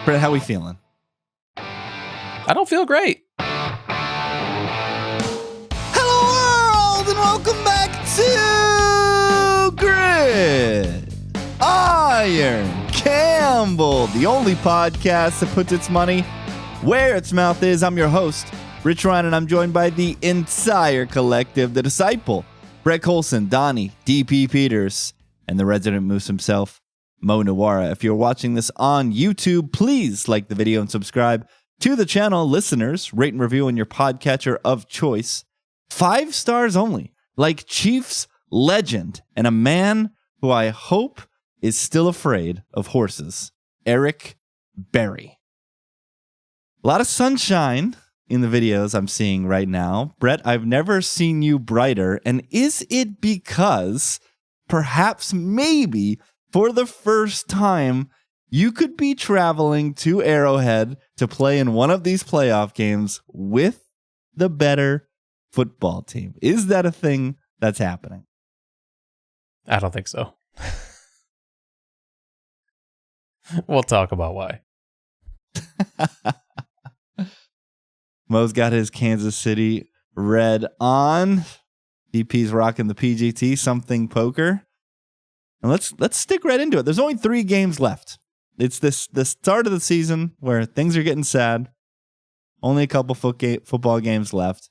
Brett, how we feeling? I don't feel great. Hello, world, and welcome back to Gridiron Campbell, the only podcast that puts its money where its mouth is. I'm your host, Rich Ryan, and I'm joined by the entire collective, the Disciple, Brett Colson, Donnie, DP Peters, and the resident moose himself, Mo Nawara. If you're watching this on YouTube, please like the video and subscribe to the channel. Listeners, rate and review on your podcatcher of choice. 5 stars only, like Chiefs legend and a man who I hope is still afraid of horses, Eric Berry. A lot of sunshine in the videos I'm seeing right now. Brett, I've never seen you brighter. And is it because perhaps maybe for the first time, you could be traveling to Arrowhead to play in one of these playoff games with the better football team? Is that a thing that's happening? I don't think so. We'll talk about why. Mo's got his Kansas City red on. DP's rocking the PGT something poker. And let's stick right into it. There's only 3 games left. It's the start of the season where things are getting sad. Only a couple football games left.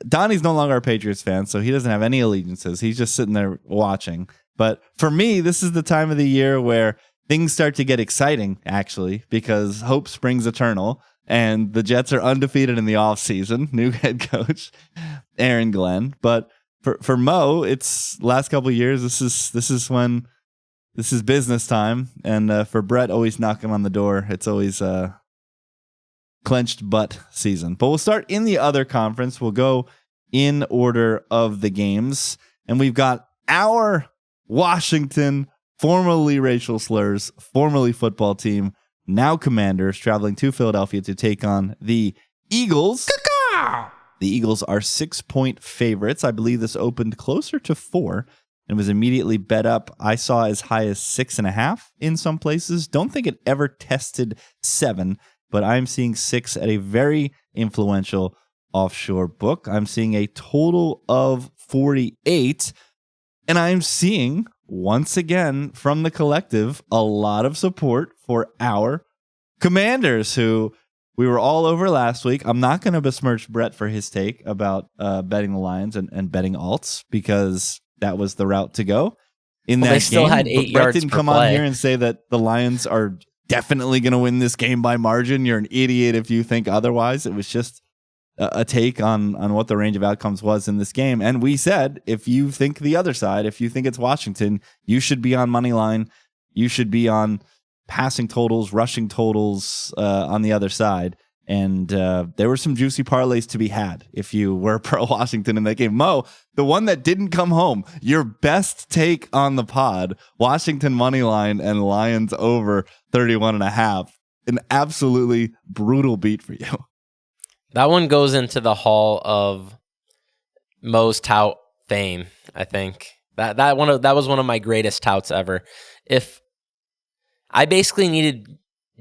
Donnie's no longer a Patriots fan, so he doesn't have any allegiances. He's just sitting there watching. But for me, this is the time of the year where things start to get exciting, actually, because hope springs eternal. And the Jets are undefeated in the offseason. New head coach, Aaron Glenn. But for Mo, it's last couple of years. This is business time, and for Brett, always knocking on the door. It's always clenched butt season. But we'll start in the other conference. We'll go in order of the games, and we've got our Washington, formerly racial slurs, formerly football team, now Commanders, traveling to Philadelphia to take on the Eagles. The Eagles are 6-point favorites. I believe this opened closer to 4 and was immediately bet up. I saw as high as 6.5 in some places. Don't think it ever tested 7, but I'm seeing 6 at a very influential offshore book. I'm seeing a total of 48, and I'm seeing, once again, from the collective, a lot of support for our Commanders, who we were all over last week. I'm not going to besmirch Brett for his take about betting the Lions and betting alts, because that was the route to go in that game. They still had 8 Brett yards didn't per come play on here and say that the Lions are definitely going to win this game by margin. You're an idiot if you think otherwise. It was just a take on what the range of outcomes was in this game. And we said, if you think the other side, if you think it's Washington, you should be on money line. You should be on passing totals, rushing totals on the other side. And there were some juicy parlays to be had if you were pro Washington in that game. Mo, the one that didn't come home, your best take on the pod, Washington money line and Lions over 31.5. An absolutely brutal beat for you. That one goes into the hall of Mo's tout fame, I think. That was one of my greatest touts ever. If I basically needed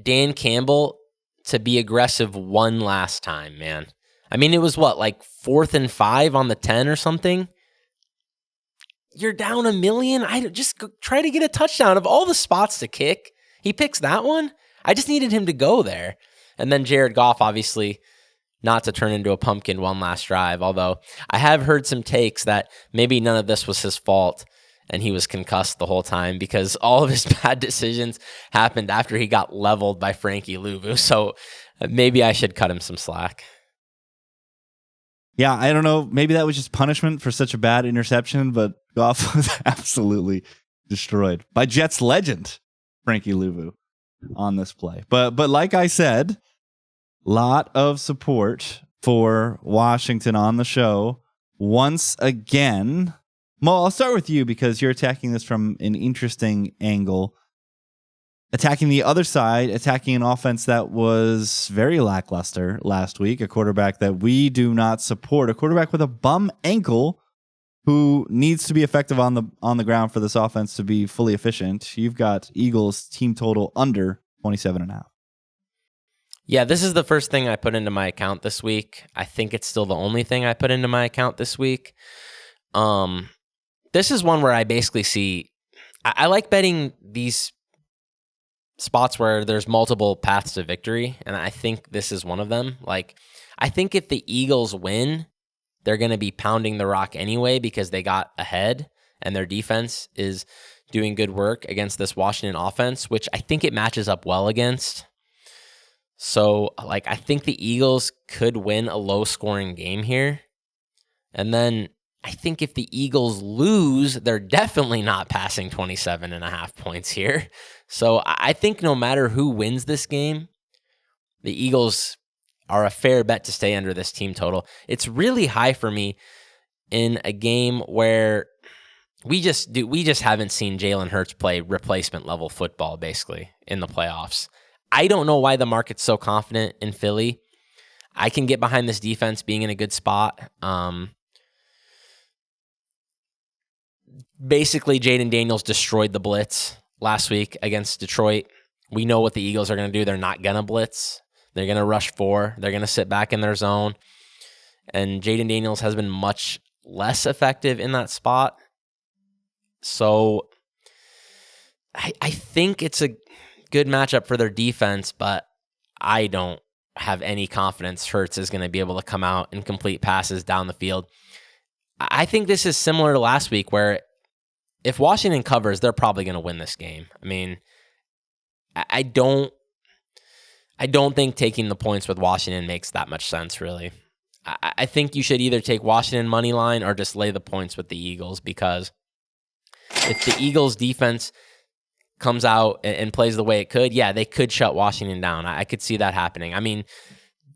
Dan Campbell to be aggressive one last time, man. I mean, it was like 4th and 5 on the 10 or something. You're down $1 million. I just try to get a touchdown. Of all the spots to kick, he picks that one. I just needed him to go there. And then Jared Goff, obviously, not to turn into a pumpkin one last drive. Although I have heard some takes that maybe none of this was his fault and he was concussed the whole time, because all of his bad decisions happened after he got leveled by Frankie Louvu. So maybe I should cut him some slack. Yeah, I don't know. Maybe that was just punishment for such a bad interception, but Goff was absolutely destroyed by Jets legend Frankie Louvu on this play. But like I said, lot of support for Washington on the show once again. Mo, I'll start with you because you're attacking this from an interesting angle. Attacking the other side, attacking an offense that was very lackluster last week, a quarterback that we do not support, a quarterback with a bum ankle who needs to be effective on the ground for this offense to be fully efficient. You've got Eagles team total under 27.5. Yeah, this is the first thing I put into my account this week. I think it's still the only thing I put into my account this week. This is one where I basically see, I like betting these spots where there's multiple paths to victory, and I think this is one of them. Like, I think if the Eagles win, they're going to be pounding the rock anyway because they got ahead and their defense is doing good work against this Washington offense, which I think it matches up well against. So, like, I think the Eagles could win a low-scoring game here. And then I think if the Eagles lose, they're definitely not passing 27.5 points here. So I think no matter who wins this game, the Eagles are a fair bet to stay under this team total. It's really high for me in a game where we just haven't seen Jalen Hurts play replacement level football basically in the playoffs. I don't know why the market's so confident in Philly. I can get behind this defense being in a good spot. Basically, Jaden Daniels destroyed the blitz last week against Detroit. We know what the Eagles are going to do. They're not going to blitz. They're going to rush 4. They're going to sit back in their zone. And Jaden Daniels has been much less effective in that spot. So I think it's a good matchup for their defense, but I don't have any confidence Hurts is going to be able to come out and complete passes down the field. I think this is similar to last week where if Washington covers, they're probably going to win this game. I mean, I don't think taking the points with Washington makes that much sense, really. I think you should either take Washington money line or just lay the points with the Eagles, because if the Eagles defense comes out and plays the way it could, yeah, they could shut Washington down. I could see that happening. I mean,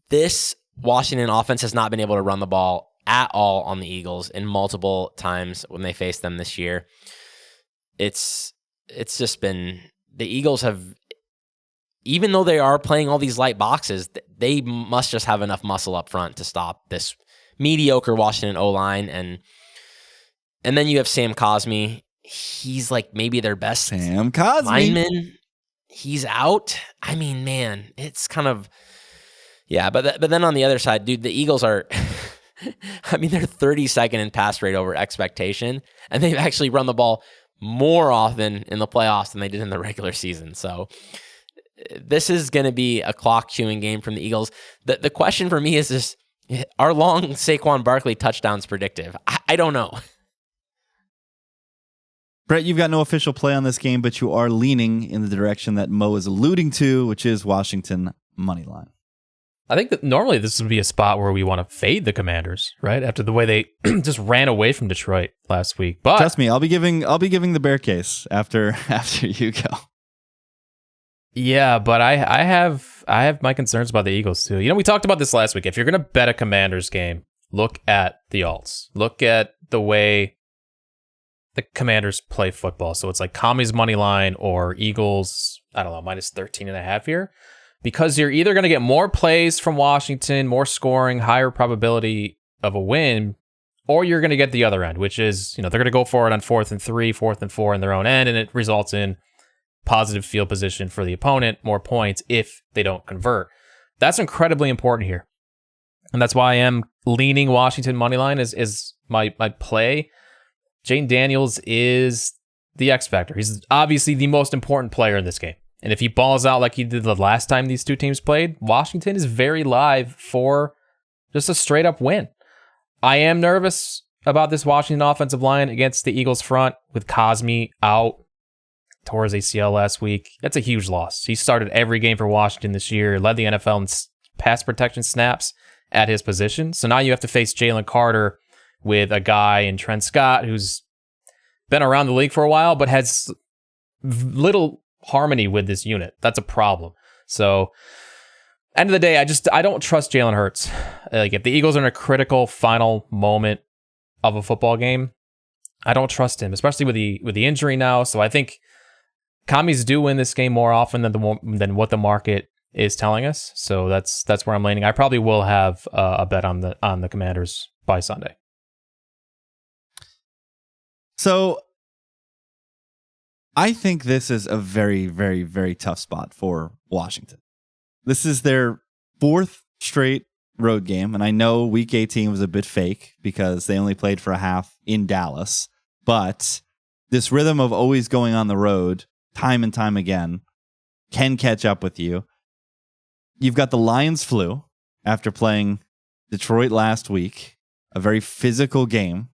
this Washington offense has not been able to run the ball at all on the Eagles in multiple times when they faced them this year. It's just been, the Eagles have, even though they are playing all these light boxes, they must just have enough muscle up front to stop this mediocre Washington O-line. And then you have Sam Cosmi. He's like maybe their best Sam Cosmi lineman. He's out. I mean, man, it's kind of, yeah. But then on the other side, dude, the Eagles are, I mean, they're 32nd in pass rate over expectation, and they've actually run the ball more often in the playoffs than they did in the regular season. So this is going to be a clock chewing game from the Eagles. The question for me is this: are long Saquon Barkley touchdowns predictive? I don't know. Brett, you've got no official play on this game, but you are leaning in the direction that Mo is alluding to, which is Washington money line. I think that normally this would be a spot where we want to fade the Commanders, right? After the way they just ran away from Detroit last week. But trust me, I'll be giving the bear case after you go. Yeah, but I have my concerns about the Eagles too. You know, we talked about this last week. If you're going to bet a Commanders game, look at the alts. Look at the way the Commanders play football. So it's like Kami's money line or Eagles, I don't know, minus 13.5 here. Because you're either going to get more plays from Washington, more scoring, higher probability of a win, or you're going to get the other end, which is, you know, they're going to go for it on 4th and 3, 4th and 4 in their own end, and it results in positive field position for the opponent, more points if they don't convert. That's incredibly important here. And that's why I am leaning Washington money line is my play. Jaden Daniels is the X factor. He's obviously the most important player in this game. And if he balls out like he did the last time these two teams played, Washington is very live for just a straight up win. I am nervous about this Washington offensive line against the Eagles front with Cosmi out, tore his ACL last week. That's a huge loss. He started every game for Washington this year, led the NFL in pass protection snaps at his position. So now you have to face Jalen Carter with a guy in Trent Scott who's been around the league for a while, but has little harmony with this unit. That's a problem. So, end of the day, I don't trust Jalen Hurts. Like, if the Eagles are in a critical final moment of a football game, I don't trust him, especially with the injury now. So I think commies do win this game more often than what the market is telling us. So that's where I'm leaning. I probably will have a bet on the Commanders by Sunday. So I think this is a very, very, very tough spot for Washington. This is their 4th straight road game, and I know Week 18 was a bit fake because they only played for a half in Dallas, but this rhythm of always going on the road time and time again can catch up with you. You've got the Lions flu after playing Detroit last week, a very physical game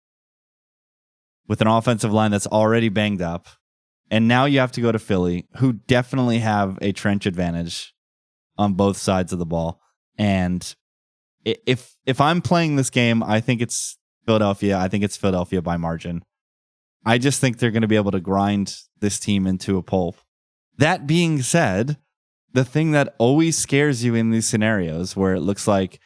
with an offensive line that's already banged up. And now you have to go to Philly, who definitely have a trench advantage on both sides of the ball. And if I'm playing this game, I think it's Philadelphia. I think it's Philadelphia by margin. I just think they're going to be able to grind this team into a pulp. That being said, the thing that always scares you in these scenarios where it looks like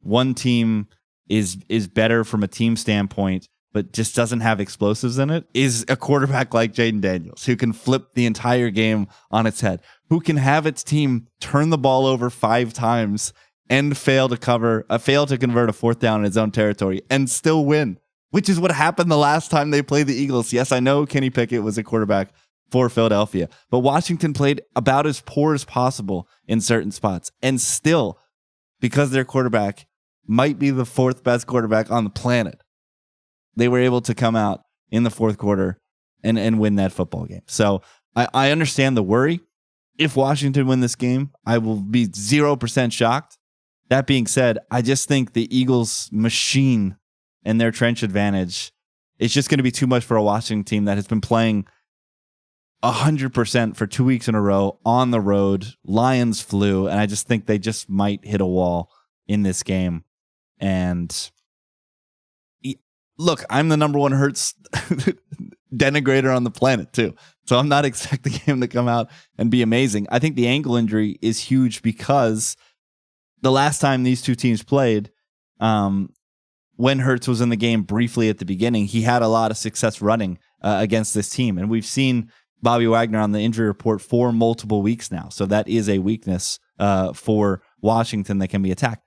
one team is better from a team standpoint, but just doesn't have explosives in it, is a quarterback like Jaden Daniels, who can flip the entire game on its head, who can have its team turn the ball over 5 times and fail to convert a 4th down in its own territory and still win, which is what happened the last time they played the Eagles. Yes, I know Kenny Pickett was a quarterback for Philadelphia, but Washington played about as poor as possible in certain spots. And still, because their quarterback might be the 4th best quarterback on the planet, they were able to come out in the 4th quarter and win that football game. So I understand the worry. If Washington win this game, I will be 0% shocked. That being said, I just think the Eagles machine and their trench advantage is just going to be too much for a Washington team that has been playing 100% for 2 weeks in a row on the road. Lions flu, and I just think they just might hit a wall in this game. And look, I'm the number 1 Hurts denigrator on the planet too. So I'm not expecting him to come out and be amazing. I think the ankle injury is huge because the last time these two teams played, when Hurts was in the game briefly at the beginning, he had a lot of success running against this team. And we've seen Bobby Wagner on the injury report for multiple weeks now. So that is a weakness for Washington that can be attacked.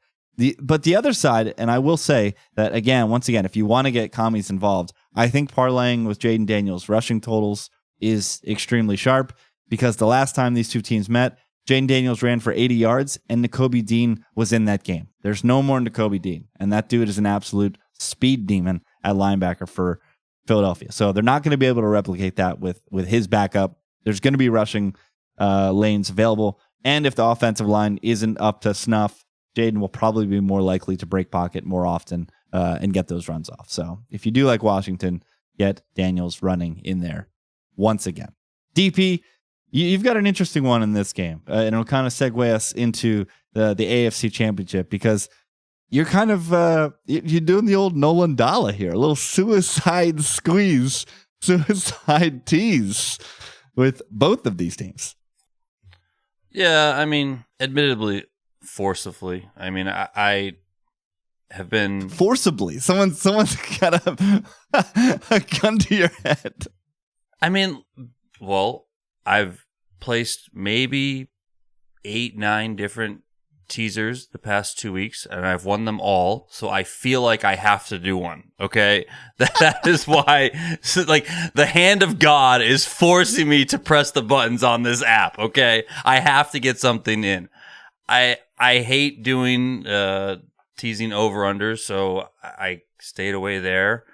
But the other side, and I will say that, once again, if you want to get commies involved, I think parlaying with Jaden Daniels' rushing totals is extremely sharp because the last time these two teams met, Jaden Daniels ran for 80 yards and Nakobe Dean was in that game. There's no more Nakobe Dean, and that dude is an absolute speed demon at linebacker for Philadelphia. So they're not going to be able to replicate that with his backup. There's going to be rushing lanes available, and if the offensive line isn't up to snuff, Jaden will probably be more likely to break pocket more often and get those runs off. So if you do like Washington, get Daniels running in there once again. DP, you've got an interesting one in this game, and it'll kind of segue us into the AFC Championship because you're kind of you're doing the old Nolan Dalla here, a little suicide squeeze, suicide tease with both of these teams. Yeah, I mean, admittedly, forcibly. I mean, I have been forcibly. Someone's got a gun to your head. I mean, well, I've placed maybe 8-9 different teasers the past 2 weeks, and I've won them all. So I feel like I have to do one. Okay, that is why. So, like, the hand of God is forcing me to press the buttons on this app. Okay, I have to get something in. I hate doing teasing over-unders, so I stayed away there.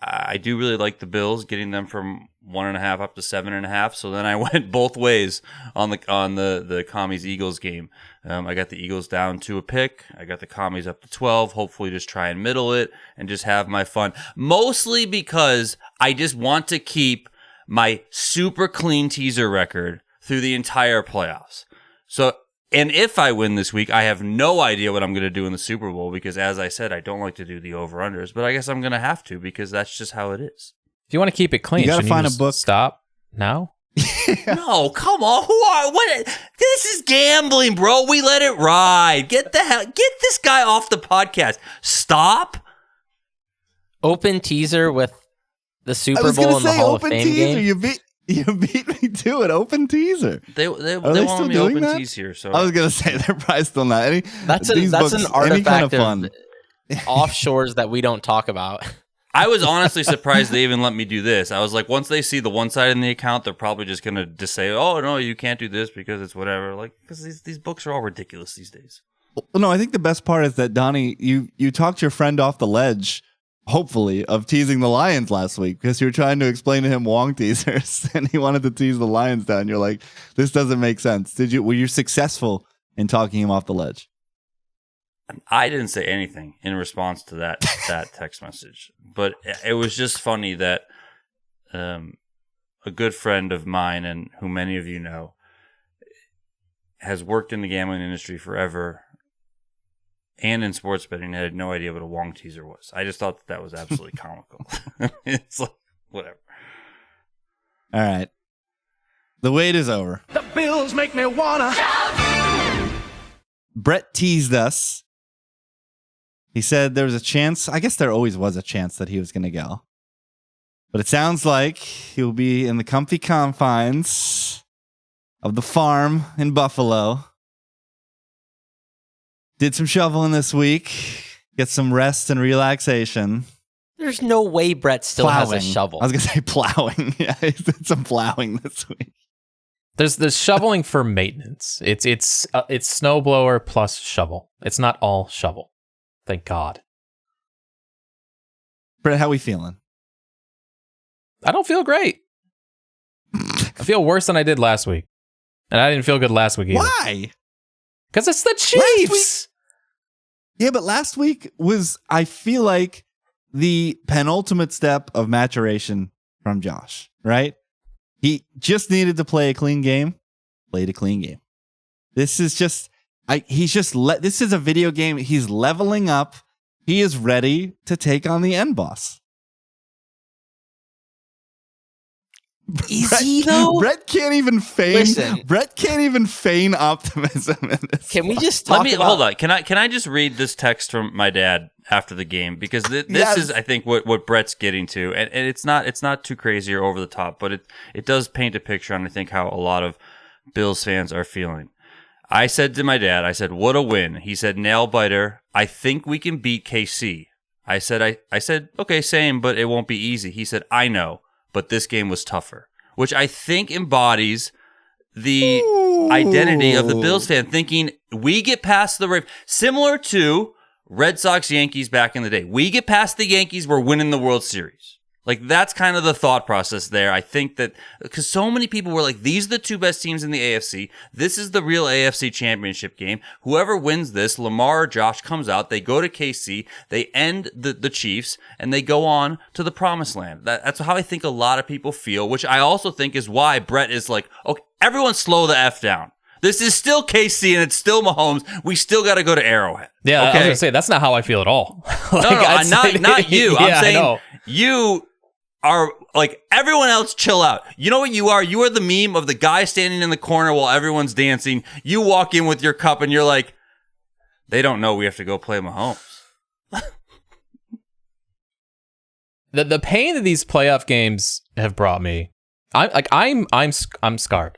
I do really like the Bills, getting them from 1.5 up to 7.5. So then I went both ways on the Commies Eagles game. I got the Eagles down to a pick. I got the Commies up to 12. Hopefully, just try and middle it and just have my fun. Mostly because I just want to keep my super clean teaser record through the entire playoffs. So. And if I win this week, I have no idea what I'm going to do in the Super Bowl because, as I said, I don't like to do the over-unders. But I guess I'm going to have to because that's just how it is. If you want to keep it clean, you got to find a book. Stop now? No, come on. What? This is gambling, bro. We let it ride. Get this guy off the podcast. Stop. Open teaser with the Super Bowl and the Hall of Fame game. You beat me to it. Open teaser. They want me open tease here. So I was gonna say they're probably still not. That's an artifact of offshores that we don't talk about. I was honestly surprised they even let me do this. I was like, once they see the one side in the account, they're probably just going to just say, oh, no, you can't do this because it's whatever. Like, because these books are all ridiculous these days. Well, no, I think the best part is that, Donnie, you talked your friend off the ledge, hopefully, of teasing the Lions last week because you were trying to explain to him Wong teasers and he wanted to tease the Lions down. You're like, this doesn't make sense. Were you successful in talking him off the ledge? I didn't say anything in response to that text message, but it was just funny that a good friend of mine, and who many of you know, has worked in the gambling industry forever and in sports betting, and had no idea what a Wong teaser was. I just thought that was absolutely comical. It's like, whatever. All right. The wait is over. The Bills make me wanna. Brett teased us. He said there was a chance, I guess there always was a chance that he was going to go. But it sounds like he'll be in the comfy confines of the farm in Buffalo. Did some shoveling this week. Get some rest and relaxation. There's no way Brett still has a Plowing. shovel. I was going to say plowing. Yeah, he did some plowing this week. There's shoveling for maintenance. It's snowblower plus shovel. It's not all shovel. Thank God. Brett, how we feeling? I don't feel great. I feel worse than I did last week. And I didn't feel good last week either. Why? Because it's the Chiefs. Yeah, but last week was, I feel like, the penultimate step of maturation from Josh, right? He just needed to play a clean game. Played a clean game. This is just, this is a video game. He's leveling up. He is ready to take on the end boss. Is he though? Brett can't even feign. Listen. Brett can't even feign optimism in this. Can we just talk about... Hold on. Can I just read this text from my dad after the game, because this Yes. is, I think, what Brett's getting to, and it's not too crazy or over the top, but it does paint a picture on, I think, how a lot of Bills fans are feeling. I said to my dad, what a win. He said, nail biter. I think we can beat KC. I said, okay, same, but it won't be easy. He said, I know, but this game was tougher, which I think embodies the identity of the Bills fan, thinking we get past the Ravens, similar to Red Sox Yankees back in the day. We get past the Yankees, we're winning the World Series. Like, that's kind of the thought process there. I think that because so many people were like, these are the two best teams in the AFC. This is the real AFC championship game. Whoever wins this, Lamar or Josh, comes out. They go to KC. They end the Chiefs, and they go on to the promised land. That's how I think a lot of people feel, which I also think is why Brett is like, okay, everyone slow the F down. This is still KC, and it's still Mahomes. We still got to go to Arrowhead. Yeah, okay? I was going to say, that's not how I feel at all. Not you. Yeah, I'm saying I know. you are like, everyone else chill out. You know what you are? You are the meme of the guy standing in the corner while everyone's dancing. You walk in with your cup and you're like, they don't know we have to go play Mahomes. The pain that these playoff games have brought me, I'm scarred.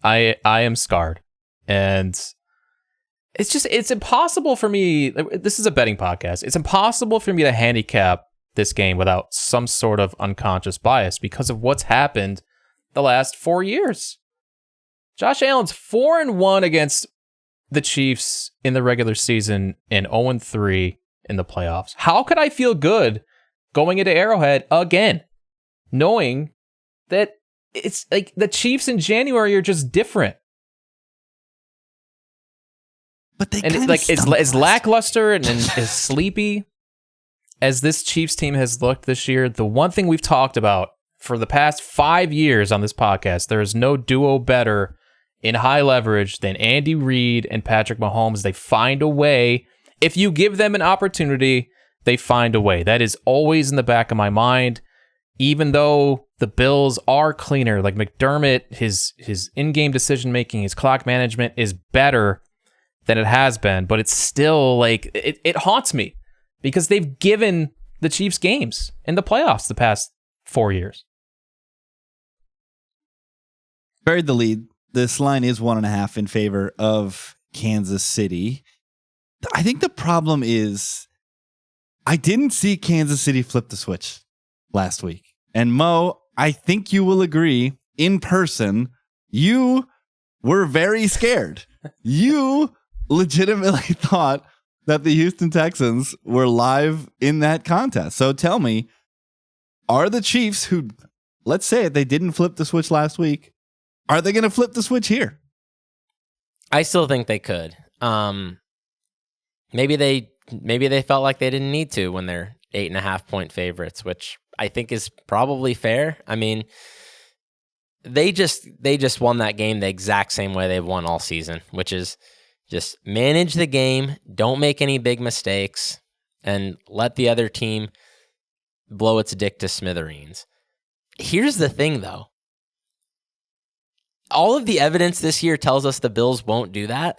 I am scarred. And it's impossible for me. This is a betting podcast. It's impossible for me to handicap this game without some sort of unconscious bias because of what's happened the last 4 years. Josh Allen's 4-1 against the Chiefs in the regular season and 0-3 in the playoffs. How could I feel good going into Arrowhead again, knowing that it's like the Chiefs in January are just different? But they and like as lackluster and as sleepy as this Chiefs team has looked this year, the one thing we've talked about for the past 5 years on this podcast, there is no duo better in high leverage than Andy Reid and Patrick Mahomes. They find a way. If you give them an opportunity, they find a way. That is always in the back of my mind. Even though the Bills are cleaner, like McDermott, his in-game decision-making, his clock management is better than it has been, but it's still like, it haunts me. Because they've given the Chiefs games in the playoffs the past 4 years. Buried the lead. This line is 1.5 in favor of Kansas City. I think the problem is, I didn't see Kansas City flip the switch last week. And Mo, I think you will agree, in person, you were very scared. You legitimately thought that the Houston Texans were live in that contest. So tell me, are the Chiefs, who, let's say it, they didn't flip the switch last week, are they going to flip the switch here? I still think they could. Maybe they felt like they didn't need to when they're 8.5-point favorites, which I think is probably fair. I mean, they just won that game the exact same way they've won all season, which is just manage the game, don't make any big mistakes, and let the other team blow its dick to smithereens. Here's the thing, though. All of the evidence this year tells us the Bills won't do that.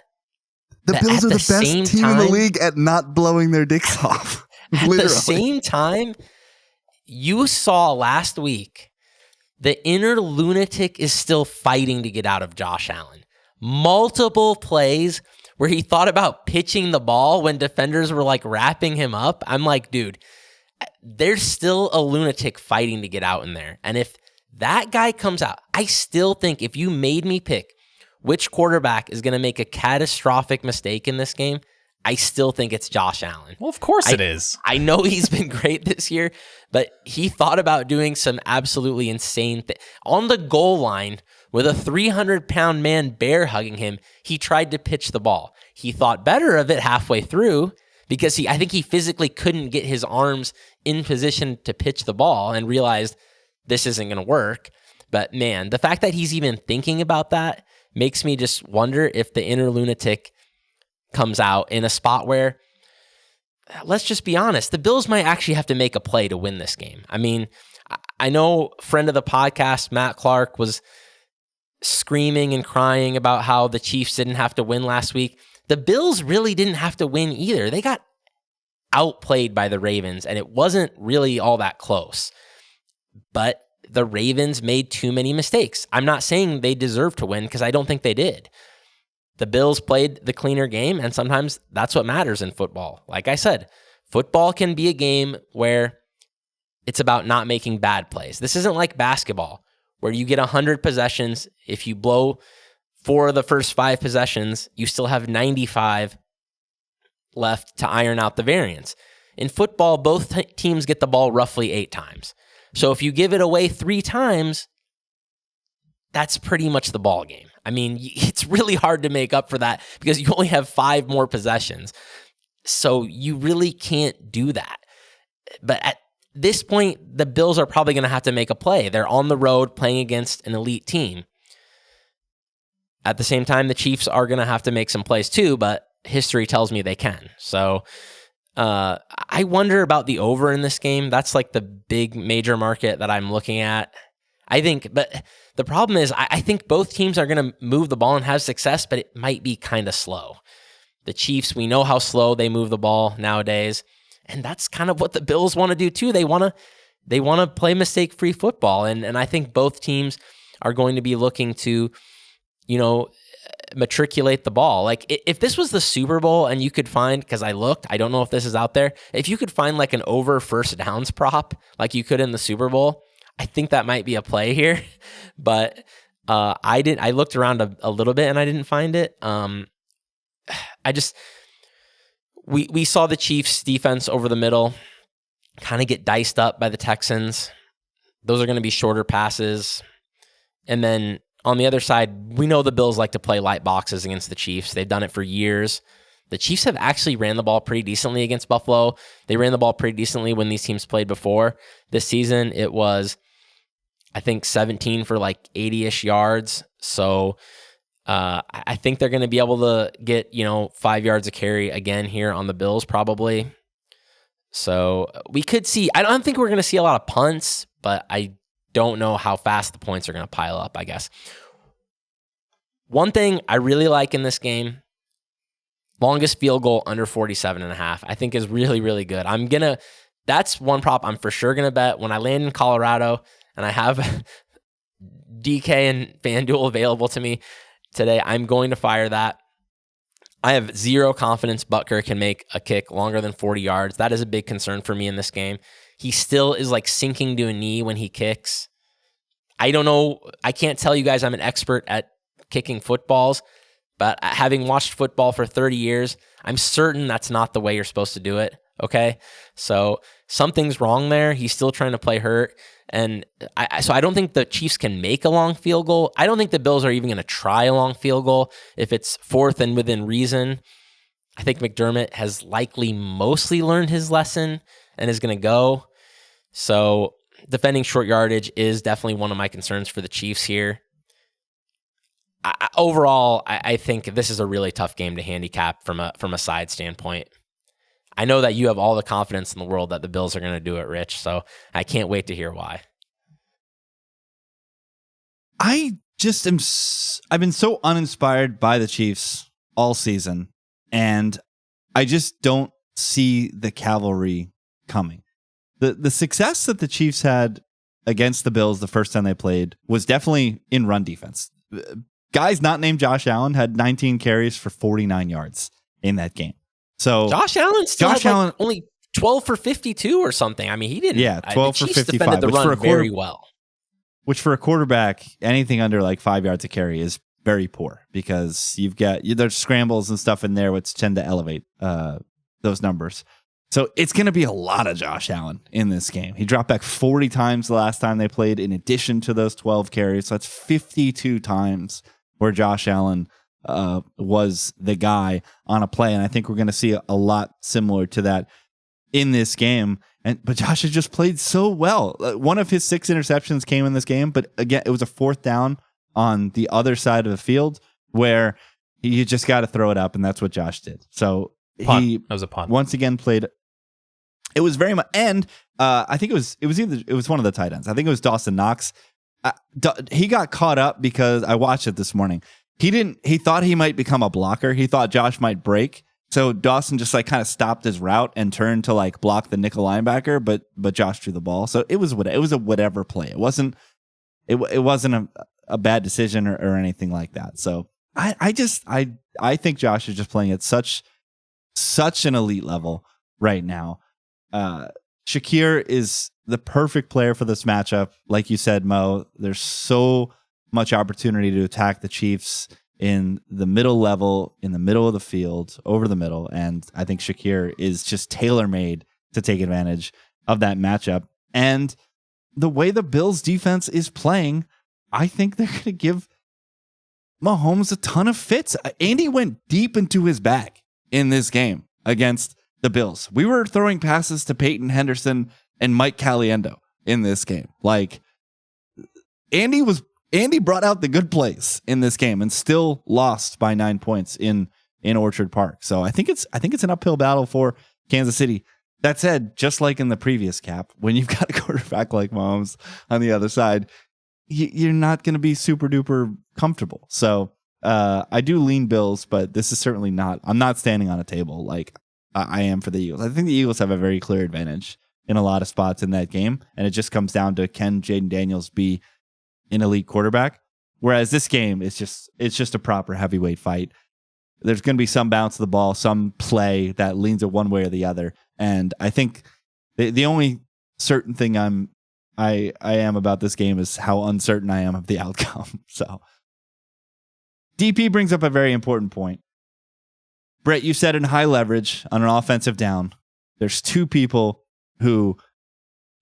The Bills are the best team in the league at not blowing their dicks off. At the same time, you saw last week the inner lunatic is still fighting to get out of Josh Allen. Multiple plays where he thought about pitching the ball when defenders were like wrapping him up. I'm like, dude, there's still a lunatic fighting to get out in there. And if that guy comes out, I still think if you made me pick which quarterback is going to make a catastrophic mistake in this game, I still think it's Josh Allen. Well, of course it is. I know he's been great this year, but he thought about doing some absolutely insane thing. On the goal line with a 300-pound man bear hugging him, he tried to pitch the ball. He thought better of it halfway through because I think he physically couldn't get his arms in position to pitch the ball and realized this isn't going to work. But man, the fact that he's even thinking about that makes me just wonder if the inner lunatic comes out in a spot where, let's just be honest, the Bills might actually have to make a play to win this game. I mean, I know friend of the podcast, Matt Clark, was screaming and crying about how the Chiefs didn't have to win last week. The Bills really didn't have to win either. They got outplayed by the Ravens, and it wasn't really all that close. But the Ravens made too many mistakes. I'm not saying they deserve to win because I don't think they did. The Bills played the cleaner game, and sometimes that's what matters in football. Like I said, football can be a game where it's about not making bad plays. This isn't like basketball, where you get 100 possessions. If you blow 4 of the first 5 possessions, you still have 95 left to iron out the variance. In football, both teams get the ball roughly 8 times. So if you give it away 3 times, that's pretty much the ball game. I mean, it's really hard to make up for that because you only have 5 more possessions. So you really can't do that. But at this point, the Bills are probably going to have to make a play. They're on the road playing against an elite team. At the same time, the Chiefs are going to have to make some plays too, but history tells me they can. So I wonder about the over in this game. That's like the big major market that I'm looking at. I think, but the problem is I think both teams are going to move the ball and have success, but it might be kind of slow. The Chiefs, we know how slow they move the ball nowadays, and that's kind of what the Bills want to do too. They want to play mistake-free football, and I think both teams are going to be looking to, matriculate the ball. Like if this was the Super Bowl and you could find, because I looked, I don't know if this is out there, if you could find like an over first downs prop like you could in the Super Bowl, I think that might be a play here. But I looked around a little bit and I didn't find it. We saw the Chiefs defense over the middle kind of get diced up by the Texans. Those are going to be shorter passes. And then on the other side, we know the Bills like to play light boxes against the Chiefs. They've done it for years. The Chiefs have actually ran the ball pretty decently against Buffalo. They ran the ball pretty decently when these teams played before. This season, it was, I think, 17 for like 80-ish yards. So I think they're going to be able to get, 5 yards a carry again here on the Bills probably. So we could see, I don't think we're going to see a lot of punts, but I don't know how fast the points are going to pile up, I guess. One thing I really like in this game, longest field goal under 47.5, I think is really, really good. That's one prop I'm for sure going to bet when I land in Colorado and I have DK and FanDuel available to me today. I'm going to fire that. I have zero confidence Butker can make a kick longer than 40 yards. That is a big concern for me in this game. He still is like sinking to a knee when he kicks. I don't know. I can't tell you guys I'm an expert at kicking footballs, but having watched football for 30 years, I'm certain that's not the way you're supposed to do it. Okay. So something's wrong there. He's still trying to play hurt. And so I don't think the Chiefs can make a long field goal. I don't think the Bills are even going to try a long field goal. If it's fourth and within reason, I think McDermott has likely mostly learned his lesson and is going to go. So defending short yardage is definitely one of my concerns for the Chiefs here. Overall, I think this is a really tough game to handicap from a side standpoint. I know that you have all the confidence in the world that the Bills are going to do it, Rich, so I can't wait to hear why. I just am. I've been so uninspired by the Chiefs all season, and I just don't see the cavalry coming. The success that the Chiefs had against the Bills the first time they played was definitely in run defense. Guys not named Josh Allen had 19 carries for 49 yards in that game. So Josh Allen still had only 12 for 52 or something. I mean, he didn't. Yeah, 12 for 55. Defended the run very well. Which for a quarterback, anything under like 5 yards a carry is very poor because there's scrambles and stuff in there which tend to elevate those numbers. So it's going to be a lot of Josh Allen in this game. He dropped back 40 times the last time they played in addition to those 12 carries. So that's 52 times where Josh Allen was the guy on a play. And I think we're going to see a lot similar to that in this game. But Josh has just played so well. One of his 6 interceptions came in this game, but again, it was a 4th down on the other side of the field where you just got to throw it up, and that's what Josh did. So that was a punt. Once again played. It was very much, and I think it was one of the tight ends. I think it was Dawson Knox. He got caught up because I watched it this morning. He thought he might become a blocker. He thought Josh might break. So Dawson just like kind of stopped his route and turned to like block the nickel linebacker, but Josh threw the ball. So it was a whatever play. It wasn't a bad decision or anything like that. So I think Josh is just playing at such an elite level right now. Shakir is the perfect player for this matchup. Like you said, Mo, there's so much opportunity to attack the Chiefs in the middle level, in the middle of the field, over the middle. And I think Shakir is just tailor-made to take advantage of that matchup. And the way the Bills defense is playing, I think they're going to give Mahomes a ton of fits. Andy went deep into his bag in this game against the Bills. We were throwing passes to Peyton Henderson and Mike Caliendo in this game. Like Andy brought out the good plays in this game and still lost by 9 points in Orchard Park. So I think it's an uphill battle for Kansas City. That said, just like in the previous cap, when you've got a quarterback like Mahomes on the other side, you're not going to be super duper comfortable. So I do lean Bills, but this is certainly not. I'm not standing on a table like I am for the Eagles. I think the Eagles have a very clear advantage in a lot of spots in that game, and it just comes down to can Jaden Daniels be an elite quarterback? Whereas this game is just a proper heavyweight fight. There's going to be some bounce of the ball, some play that leans it one way or the other, and I think the only certain thing I am about this game is how uncertain I am of the outcome. So DP brings up a very important point. Brett, you said in high leverage on an offensive down, there's 2 people who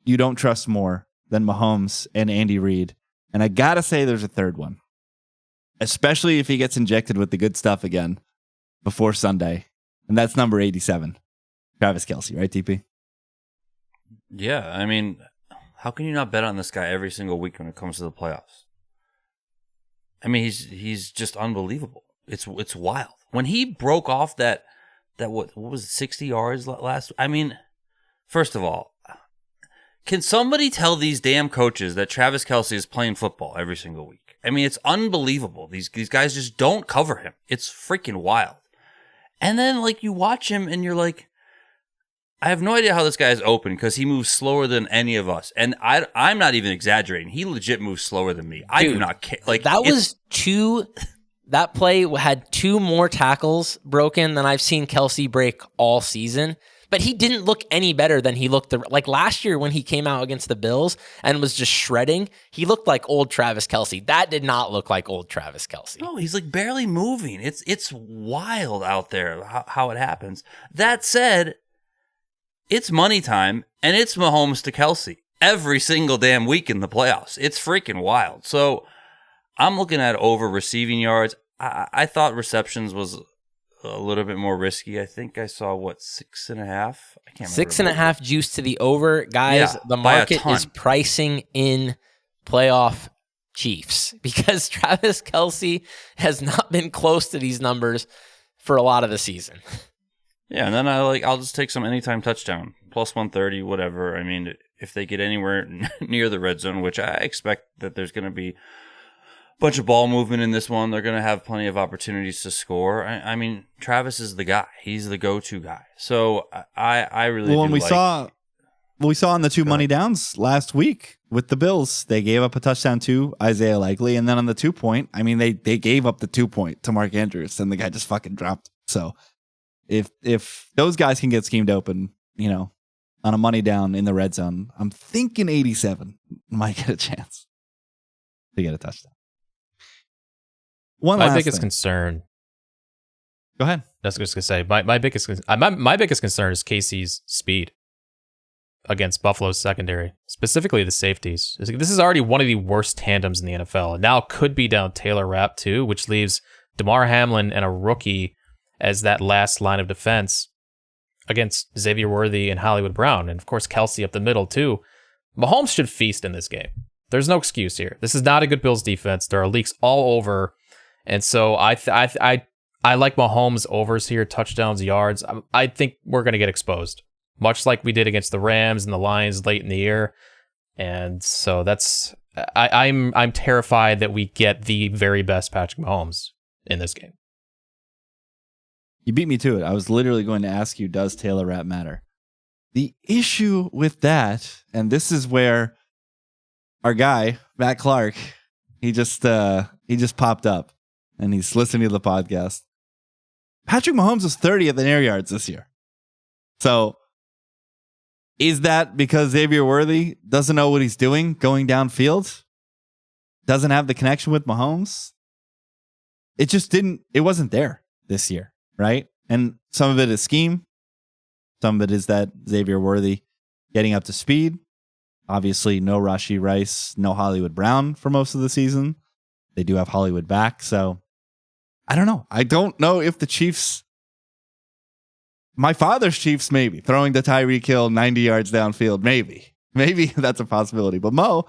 you don't trust more than Mahomes and Andy Reid. And I got to say there's a third one, especially if he gets injected with the good stuff again before Sunday. And that's number 87, Travis Kelce, right, TP? Yeah, I mean, how can you not bet on this guy every single week when it comes to the playoffs? I mean, he's just unbelievable. It's wild. When he broke off that what was it, 60 yards last? I mean, first of all, can somebody tell these damn coaches that Travis Kelce is playing football every single week? I mean, it's unbelievable. These guys just don't cover him. It's freaking wild. And then like you watch him and you're like, I have no idea how this guy is open because he moves slower than any of us. And I'm not even exaggerating. He legit moves slower than me. I do not care. Like that was 2 That play had 2 more tackles broken than I've seen Kelce break all season. But he didn't look any better than he looked like last year when he came out against the Bills and was just shredding. He looked like old Travis Kelce. That did not look like old Travis Kelce. No, he's like barely moving. It's wild out there how it happens. That said, it's money time, and it's Mahomes to Kelce every single damn week in the playoffs. It's freaking wild. So I'm looking at over receiving yards. I thought receptions was a little bit more risky. I think I saw 6.5. I can't remember. 6.5 juice to the over, guys. Yeah, the market is pricing in playoff Chiefs because Travis Kelce has not been close to these numbers for a lot of the season. Yeah, and then I'll just take some anytime touchdown plus 130, whatever. I mean, if they get anywhere near the red zone, which I expect that there's going to be bunch of ball movement in this one. They're going to have plenty of opportunities to score. I mean, Travis is the guy. He's the go-to guy. So I really when we saw on the 2 money downs last week with the Bills, they gave up a touchdown to Isaiah Likely, and then on the 2-point, I mean, they gave up the 2-point to Mark Andrews, and the guy just fucking dropped. So if those guys can get schemed open, on a money down in the red zone, I'm thinking 87 might get a chance to get a touchdown. My biggest concern. Go ahead. That's what I was going to say. My biggest concern is KC's speed against Buffalo's secondary, specifically the safeties. This is already one of the worst tandems in the NFL, and now could be down Taylor Rapp too, which leaves DeMar Hamlin and a rookie as that last line of defense against Xavier Worthy and Hollywood Brown, and of course Kelce up the middle too. Mahomes should feast in this game. There's no excuse here. This is not a good Bills defense. There are leaks all over. And so I like Mahomes overs here, touchdowns, yards. I think we're going to get exposed, much like we did against the Rams and the Lions late in the year. And so I'm terrified that we get the very best Patrick Mahomes in this game. You beat me to it. I was literally going to ask you, does Taylor Rapp matter? The issue with that, and this is where our guy, Matt Clark, he just popped up. And he's listening to the podcast. Patrick Mahomes was 30th in air yards this year. So is that because Xavier Worthy doesn't know what he's doing going downfield? Doesn't have the connection with Mahomes? It wasn't there this year, right? And some of it is scheme. Some of it is that Xavier Worthy getting up to speed. Obviously, no Rashee Rice, no Hollywood Brown for most of the season. They do have Hollywood back, so I don't know. I don't know if the Chiefs, my father's Chiefs, maybe throwing to Tyreek Hill 90 yards downfield, maybe that's a possibility. But Mo,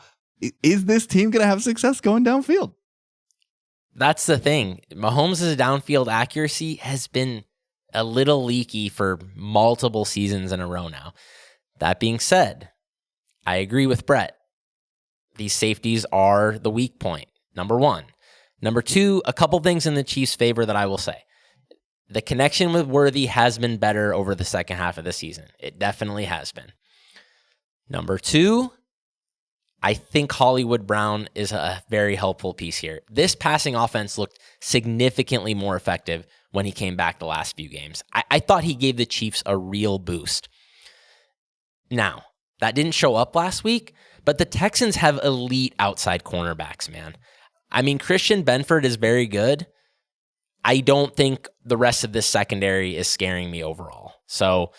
is this team going to have success going downfield? That's the thing. Mahomes' downfield accuracy has been a little leaky for multiple seasons in a row now. That being said, I agree with Brett. These safeties are the weak point, number one. Number two, a couple things in the Chiefs' favor that I will say. The connection with Worthy has been better over the second half of the season. It definitely has been. Number two, I think Hollywood Brown is a very helpful piece here. This passing offense looked significantly more effective when he came back the last few games. I thought he gave the Chiefs a real boost. Now, that didn't show up last week, but the Texans have elite outside cornerbacks, man. I mean, Christian Benford is very good. I don't think the rest of this secondary is scaring me overall. So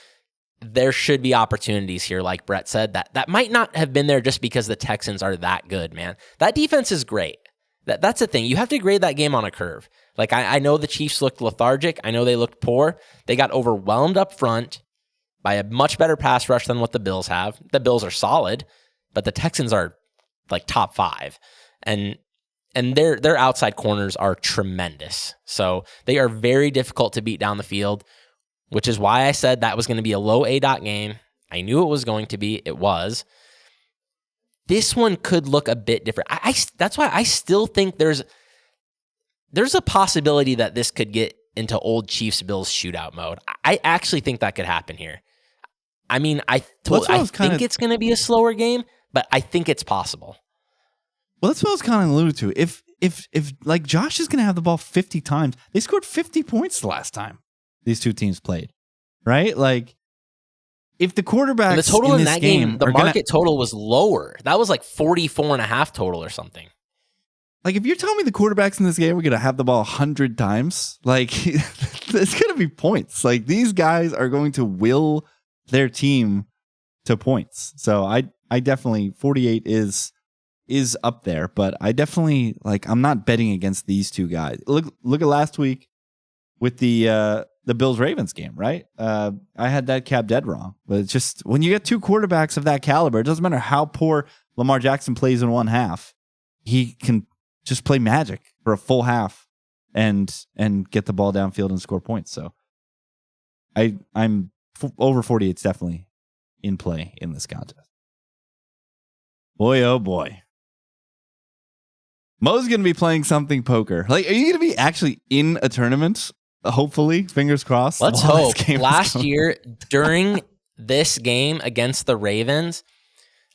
there should be opportunities here, like Brett said, that might not have been there just because the Texans are that good, man. That defense is great. That's the thing. You have to grade that game on a curve. Like, I know the Chiefs looked lethargic. I know they looked poor. They got overwhelmed up front by a much better pass rush than what the Bills have. The Bills are solid, but the Texans are like top 5. And their outside corners are tremendous. So they are very difficult to beat down the field, which is why I said that was going to be a low A-dot game. I knew it was going to be. It was. This one could look a bit different. That's why I still think there's a possibility that this could get into old Chiefs-Bills shootout mode. I actually think that could happen here. I mean, I think it's going to be a slower game, but I think it's possible. Well, that's what I was kind of alluding to. if like Josh is going to have the ball 50 times, they scored 50 points the last time these two teams played, right? Like, if the quarterbacks the total in this that game, the are market total was lower. That was like 44.5 total or something. Like, if you're telling me the quarterbacks in this game are going to have the ball 100 times, like, it's going to be points. Like, these guys are going to will their team to points. So I definitely, 48 is up there, but I definitely, like, I'm not betting against these two guys. Look at last week with the Bills-Ravens game, right? I had that cap dead wrong. But it's just, when you get two quarterbacks of that caliber, it doesn't matter how poor Lamar Jackson plays in one half. He can just play magic for a full half and get the ball downfield and score points. So I'm over 48. It's definitely in play in this contest. Boy, oh boy. Mo's going to be playing something poker. Like, are you going to be actually in a tournament? Hopefully, fingers crossed. Let's hope. Last year, during this game against the Ravens,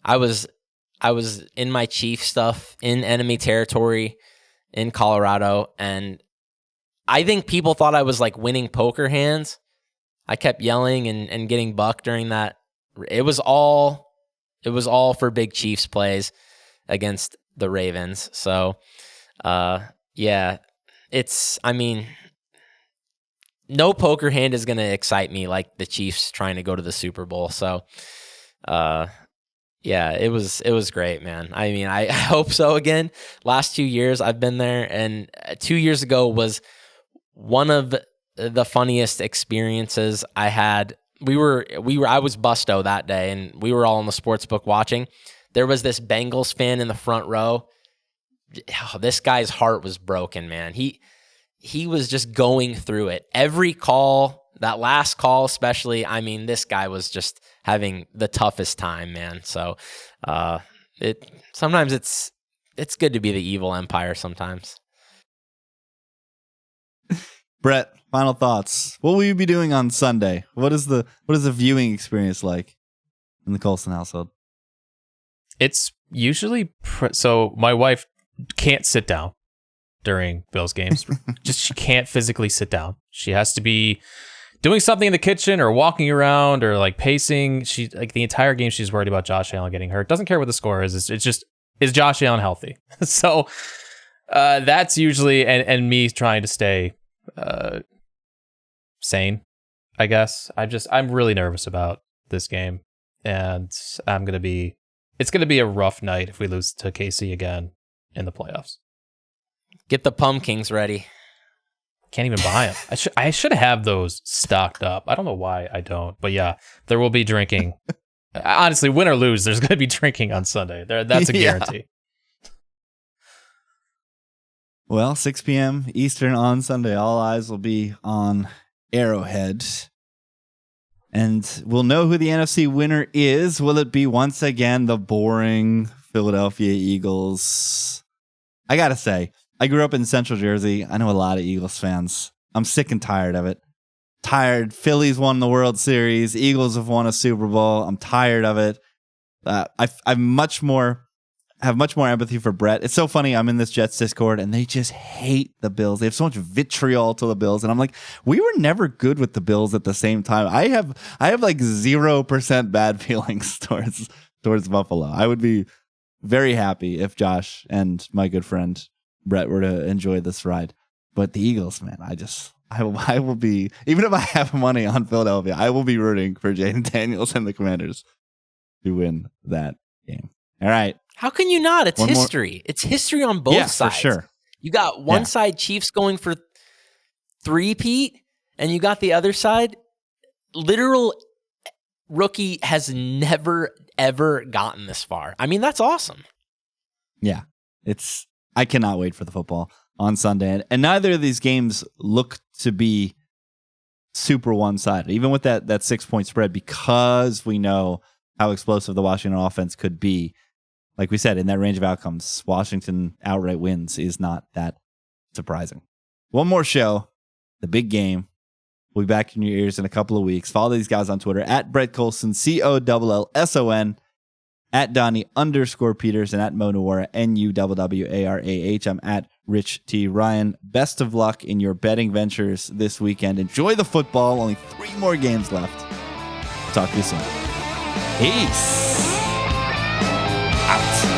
I was in my Chief stuff in enemy territory in Colorado, and I think people thought I was like winning poker hands. I kept yelling and getting bucked during that. It was all for big Chiefs plays against the Ravens. So, yeah, no poker hand is going to excite me like the Chiefs trying to go to the Super Bowl. So, yeah, it was great, man. I mean, I hope so again. Last 2 years I've been there, and 2 years ago was one of the funniest experiences I had. I was busto that day, and we were all in the sports book watching. There was this Bengals fan in the front row. Oh, this guy's heart was broken, man. He was just going through it. Every call, that last call especially, I mean, this guy was just having the toughest time, man. So sometimes it's good to be the evil empire sometimes. Brett, final thoughts. What will you be doing on Sunday? What is the viewing experience like in the Colson household? It's usually so my wife can't sit down during Bills games. Just she can't physically sit down. She has to be doing something in the kitchen or walking around or like pacing. She like the entire game she's worried about Josh Allen getting hurt. Doesn't care what the score is. It's just, is Josh Allen healthy? So that's usually and me trying to stay sane, I guess. I'm really nervous about this game, and it's gonna be a rough night if we lose to KC again in the playoffs. Get the pumpkins ready. Can't even buy them. I should have those stocked up. I don't know why I don't, but yeah, there will be drinking. Honestly, win or lose, there's going to be drinking on Sunday. That's a guarantee. Well, 6 p.m. Eastern on Sunday. All eyes will be on Arrowhead. And we'll know who the NFC winner is. Will it be once again the boring Philadelphia Eagles? I got to say, I grew up in Central Jersey. I know a lot of Eagles fans. I'm sick and tired of it. Tired. Phillies won the World Series. Eagles have won a Super Bowl. I'm tired of it. I have much more empathy for Brett. It's so funny. I'm in this Jets Discord, and they just hate the Bills. They have so much vitriol to the Bills, and I'm like, we were never good with the Bills at the same time. I have like 0% bad feelings towards Buffalo. I would be very happy if Josh and my good friend Brett were to enjoy this ride. But the Eagles, man, I will be, even if I have money on Philadelphia, I will be rooting for Jaden Daniels and the Commanders to win that game. All right. How can you not? It's history. It's history on both sides. For sure. You got one side Chiefs going for three-peat, and you got the other side literal rookie has never, ever gotten this far. I mean, that's awesome. Yeah. I cannot wait for the football on Sunday. And neither of these games look to be super one-sided, even with that 6-point spread, because we know how explosive the Washington offense could be. Like we said, in that range of outcomes, Washington outright wins is not that surprising. One more show, the big game. We'll be back in your ears in a couple of weeks. Follow these guys on Twitter at Brett Colson, COLLSON, at Donnie _Peters, and at Mo Nuwarah, NUWWARAH. I'm at Rich T. Ryan, best of luck in your betting ventures this weekend. Enjoy the football. Only 3 more games left. Talk to you soon. Peace. Out.